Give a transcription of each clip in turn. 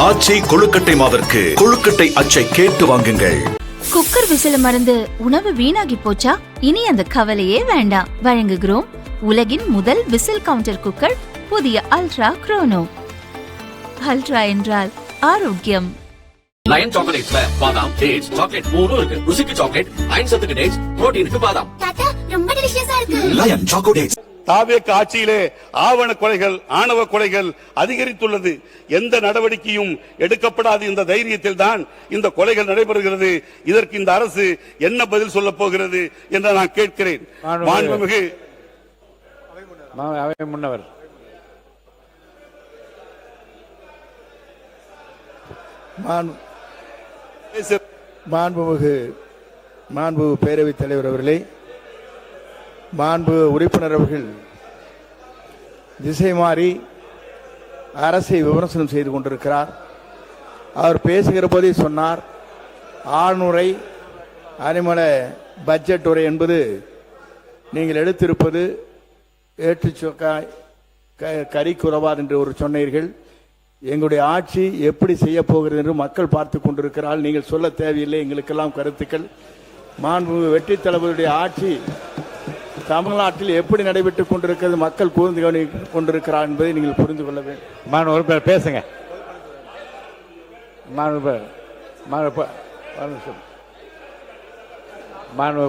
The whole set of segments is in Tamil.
ஆச்சி கொழுக்கட்டை மாவிற்கு கொழுக்கட்டை அச்சை கேட்டு வாங்குங்கள். குக்கர் விசில மறந்து உணவு வீணாகி போச்சா? இனி அந்த கவலையே வேண்டாம். வழங்குகிறோம் உலகின் முதல் விசில் கவுண்டர் குக்கர், புதிய அல்ட்ரா குரோனோ. அல்ட்ரா என்றால் ஆரோக்கியம். லயன் சாக்லேட்ஸ்ல பாதாம், டேட்ஸ், சாக்லேட் மூணும் இருக்கு. ருசிக்கு சாக்லேட், அயன் சத்துக்கு டேட்ஸ், புரோட்டீனுக்கு பாதாம். தாத்தா ரொம்ப டெலிஷியஸா இருக்கு. Lion chocolates. தாவேக ஆட்சியிலே ஆவண கொலைகள், ஆணவ கொலைகள் அதிகரித்துள்ளது. எந்த நடவடிக்கையும் எடுக்கப்படாத இந்த தைரியத்தில் தான் இந்த கொலைகள் நடைபெறுகிறது. இதற்கு இந்த அரசு என்ன பதில் சொல்ல போகிறது என்று நான் கேட்கிறேன். மாண்புமிகு முன்னவர் மாண்பு பேரவைத் தலைவர் அவர்களே, மாண்பு உறுப்பினர் அவர்கள் திசை மாறி அரசை விமர்சனம் செய்து கொண்டிருக்கிறார். அவர் பேசுகிற போதே சொன்னார், ஆளுநரை அரிமள பட்ஜெட் உரை என்பது நீங்கள் எடுத்திருப்பது ஏற்றுச்சொக்காய் கறி குறவார் என்று ஒரு சொன்னீர்கள். எங்களுடைய ஆட்சி எப்படி செய்ய போகிறது என்று மக்கள் பார்த்து கொண்டிருக்கிறார். நீங்கள் சொல்ல தேவையில்லை, எங்களுக்கெல்லாம் கருத்துக்கள். மாண்பு வெற்றி தளபதியுடைய ஆட்சி தமிழ்நாட்டில் எப்படி நடைபெற்றுக் கொண்டிருக்கிறது, மக்கள் கூர்ந்து கவனித்துக் கொண்டிருக்கிறார் என்பதை நீங்கள் புரிந்து கொள்ள வேண்டும். பேசுங்க.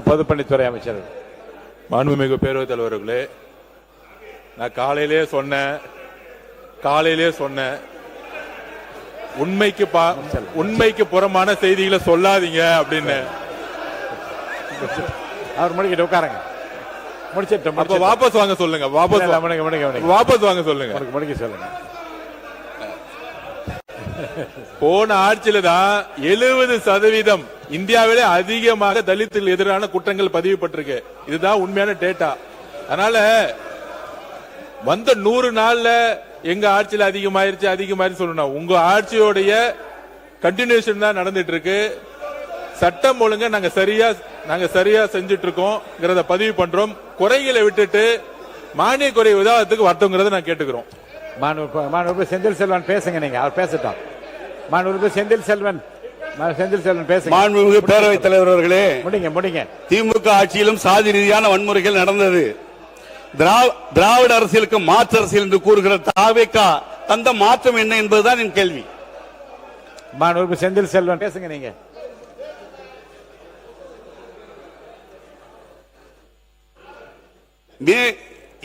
பொதுப்பணித்துறை அமைச்சர். மாண்புமிகு பேரவைத் தலைவர்களே, நான் காலையிலே சொன்னேன் உண்மைக்கு புறமான செய்திகளை சொல்லாதீங்க அப்படின்னு. அவர் முடிக்கிட்டு உட்காருங்க. முடிச்சிட்டு வாபஸ் வாங்க சொல்லுங்க. வாபஸ் வாங்க சொல்லுங்க. முடிக்க சொல்லுங்க. போன ஆட்சியில தான் 70% இந்தியாவிலே அதிகமாக தலித்துக்கு எதிரான குற்றங்கள் பதிவுபட்டிருக்கு. இதுதான் உண்மையான டேட்டா. அதனால வந்த 100 நாள்ல எங்க ஆட்சியில அதிகமாயிருச்சு சொல்லணும். உங்க ஆட்சியோடைய கண்டினியூஷன் தான் நடந்துட்டு இருக்கு. சட்டம் ஒழுங்க நாங்க சரியா செஞ்சுட்டு இருக்கோம் பதிவு பண்றோம். குறைகளை விட்டுட்டு மானிய குறை விவாதத்துக்கு வரட்டும்ங்கறத நான் கேட்டுக்கிறோம். மாண்பு செந்தில் செல்வன் பேசுங்க. நீங்க அவர் பேசட்டும். மாண்பு செந்தில் செல்வன் பேசுங்க. மாண்புமிகு பேரவைத் தலைவர் அவர்களே, முடிங்க. திமுக ஆட்சியிலும் சாதி ரீதியான வன்முறைகள் நடந்தது. திராவிட அரசியலுக்கு மாற்று அரசியல் என்று கூறுகிற தாவேகா தந்த மாற்றம் என்ன என்பதுதான் என் கேள்வி. மாண்பு செந்தில் செல்வன் பேசுங்க. நீங்க மே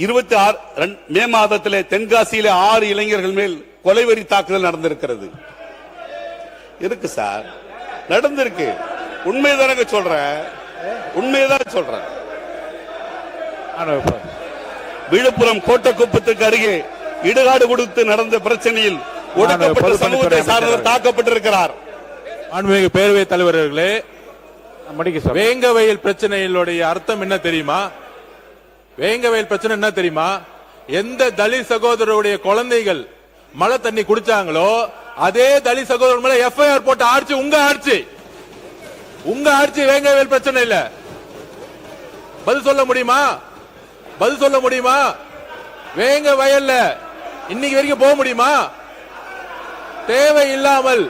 26 மே மாதத்திலே தென்காசியிலே 6 இளைஞர்கள் மேல் கொலைவெறி தாக்குதல் நடந்திருக்கிறது. இருக்கு சார், நடந்திருக்கு. உண்மைதானங்க சொல்றேன். விழுப்புரம் கோட்டக்குப்பத்துக்கு அருகே இடுகாடு கொடுத்து நடந்த பிரச்சனையில் ஒடுக்கப்பட்ட சமூகத்தை சார்ந்தவர் தாக்கப்பட்டிருக்கிறார். மாண்புமிகு பேரவைத் தலைவர்களே, வேங்கவயல் பிரச்சனைகளுடைய அர்த்தம் என்ன தெரியுமா? வேங்கவயல் பிரச்சனை என்ன தெரியுமா? எந்த தலித் சகோதரருடைய குழந்தைகள் மழை தண்ணி குடிச்சாங்களோ அதே தலித் சகோதரர் மேல எஃப்ஐஆர் போட்ட ஆட்சி உங்க ஆட்சி. வேங்கவயல் பிரச்சனை இல்ல. பதில் சொல்ல முடியுமா? வேங்க வயல்ல இன்னைக்கு வரைக்கும் போக முடியுமா? தேவையில்லாமல்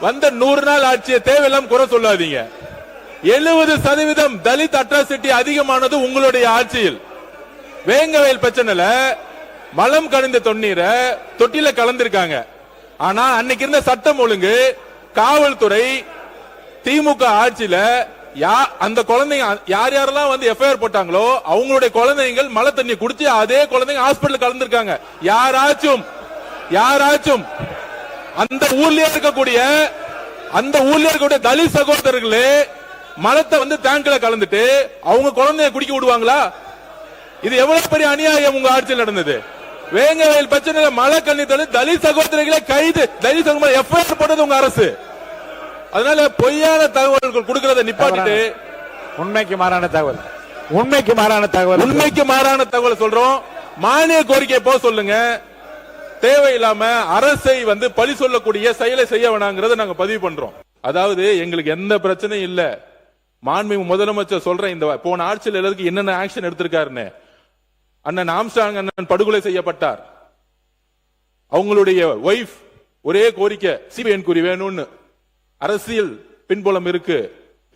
வந்த 100 நாள் ஆட்சியை தேவையில்லாம குறை சொல்லாதீங்க. 70% தலித் அட்ராசிட்டி அதிகமானது உங்களுடைய ஆட்சியில். வேங்கவயல் பிரச்சனைல மலம் கலந்த தண்ணீரை தொட்டில கலந்திருக்காங்க. ஆனா அன்னைக்கு இருந்த சட்டம் ஒழுங்கு, காவல்துறை, திமுக ஆட்சியில அந்த குழந்தைங்க யாரெல்லாம் வந்து எஃப்ஐஆர் போட்டாங்களோ அவங்களுடைய குழந்தைகள் மழை தண்ணி குடிச்சு அதே குழந்தைங்க ஹாஸ்பிட்டல் கலந்துருக்காங்க. யாராச்சும் அந்த ஊர்ல இருக்கக்கூடிய தலித் சகோதரர்களே மலத்தை வந்து டேங்க்ல கலந்துட்டு அவங்க குழந்தைய குடிக்க விடுவாங்களா? இது எவ்வளவு பெரிய அநியாயம் உங்க ஆட்சியில் நடந்தது. வேங்கவயல் பிரச்சனையில மழை கண்ணி தலித் சகோதரர்களை கைது, தலித் எஃப்ஐஆர் போட்டது உங்க அரசு. அதனால பொய்யான தகவல்கள் கொடுக்கறத நிப்பாட்டிட்டு உண்மைக்கு மாறான தகவல் சொல்றோம். மானிய கோரிக்கை போக சொல்லுங்க. தேவையில்லாம அரசை வந்து பழி சொல்லக்கூடிய செயலை செய்ய வேணாங்கிறத நாங்க பதிவு பண்றோம். அதாவது எங்களுக்கு எந்த பிரச்சனையும் இல்ல. மாண்புமிகு முதலமைச்சர் சொல்றேன், இந்த போன ஆட்சியில் என்னென்ன ஆக்ஷன் எடுத்திருக்காருன்னு. அண்ணன் ஆம்ஸ்ட்ராங் அண்ணன் படுகொலை செய்யப்பட்டார். அவங்களுடைய ஒய்ஃப் ஒரே கோரிக்கை சிபிஐ என்கொயரி வேணும்னு. அரசியல் பின்புலம் இருக்கு.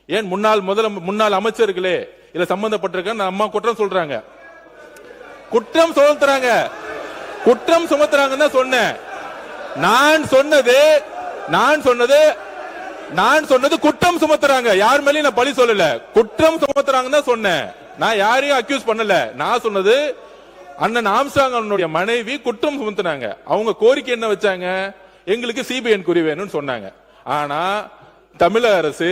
ஏன் முன்னாள் அமைச்சர்களே இதுல சம்பந்தப்பட்டிருக்க அம்மா குற்றம் சொல்றாங்க, குற்றம் சுமத்துறாங்கன்னு சொன்னேன். நான் சொன்னது குற்றம் சுமத்துறாங்க. யார் மேலயும் நான் பழி சொல்லல, குற்றம் சுமத்துறாங்கன்னு தான் சொன்னேன். நான் யாரையும் அக்யூஸ் பண்ணல. நான் சொன்னது அண்ணன் ஆம்ஸ்ட்ராங் அவனுடைய மனைவி குற்றம் சுமத்துனாங்க. அவங்க கோரிக்கை என்ன வச்சாங்க, எங்களுக்கு சிபிஐ என்கொயரி வேணும்னு சொன்னாங்க. ஆனா தமிழக அரசு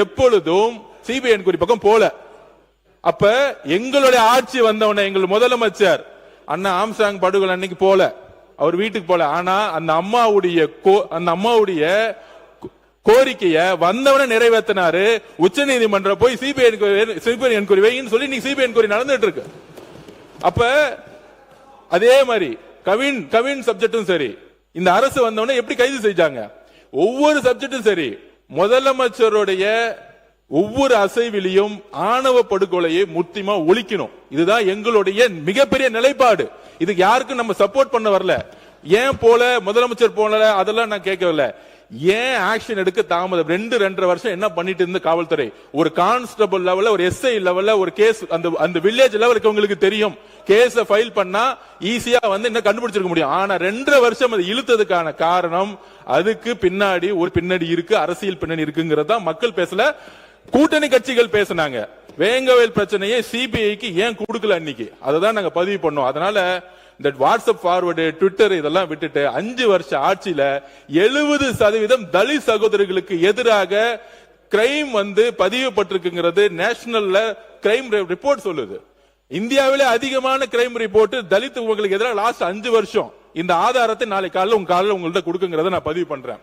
எப்பொழுதும் சிபிஐ என்கொயரி பக்கம் போல. அப்ப எங்களுடைய ஆட்சி வந்தவன எங்கள் முதலமைச்சர் அண்ணா ஆம்ஸ்ட்ராங் படுகொலை அன்னைக்கு போல, அவர் வீட்டுக்கு போல. ஆனா அந்த அம்மாவுடைய கோரிக்கைய வந்தவன நிறைவேற்றினாரு. உச்ச நீதிமன்றம் போய் சிபிஐ என்கொயரி வைன்னு சொல்லி நீங்க சிபிஐ என்கொயரி நடந்துட்டு இருக்கு. அப்ப அதே மாதிரி கவின் சப்ஜெக்டும் சரி, இந்த அரசு வந்தவன எப்படி கைது செஞ்சாங்க, ஒவ்வொரு சப்ஜெக்டும் சரி, முதலமைச்சருடைய ஒவ்வொரு அசைவிலையும் ஆணவ படுகொலையை முற்றிலுமா ஒழிக்கணும். இதுதான் எங்களுடைய மிகப்பெரிய நிலைப்பாடு. இதுக்கு யாருக்கும் நம்ம சப்போர்ட் பண்ண வரல. ஏன் போல முதலமைச்சர் போல அதெல்லாம் நான் கேட்கவில்லை. ஏன் ஆக்ஷன் எடுக்க தாமதம்? 2.5 வருஷம் என்ன பண்ணிட்டு இருந்த காவல்துறை? ஒரு கான்ஸ்டபிள் லெவல்ல, ஒரு எஸ்ஐ லெவல்ல ஒரு கேஸ் அந்த வில்லேஜ் லெவலுக்கு உங்களுக்கு தெரியும், கேஸ ஃபைல் பண்ணா ஈஸியா என்ன கண்டுபிடிச்சிருக்க முடியும். ஆனா 2.5 வருஷம் அது இழுத்ததுக்கான காரணம், அதுக்கு பின்னாடி ஒரு பின்னாடி இருக்கு, அரசியல் பின்னணி இருக்குங்கிறதா மக்கள் பேசல, கூட்டணி கட்சிகள் பேசினாங்க. வேங்கவேல் பிரச்சனையை சிபிஐக்கு ஏன் கொடுக்கல அன்னைக்கு, அததான் நாங்க பதிவு பண்ணோம். அதனால இந்த வாட்ஸ்அப் ஃபார்வர்டு, ட்விட்டர் இதெல்லாம் விட்டுட்டு 5 வருஷ ஆட்சியில 70% தலித் சகோதரர்களுக்கு எதிராக கிரைம் பதிவுபட்டிருக்குங்கிறது நேஷனல்ல கிரைம் ரிப்போர்ட் சொல்லுது. இந்தியாவிலே அதிகமான கிரைம் ரிப்போர்ட் தலித் உங்களுக்கு எதிராக லாஸ்ட் 5 வருஷம். இந்த ஆதாரத்தை நாளை காலையில் உங்கள்கிட்ட கொடுக்குங்கிறத நான் பதிவு பண்றேன்.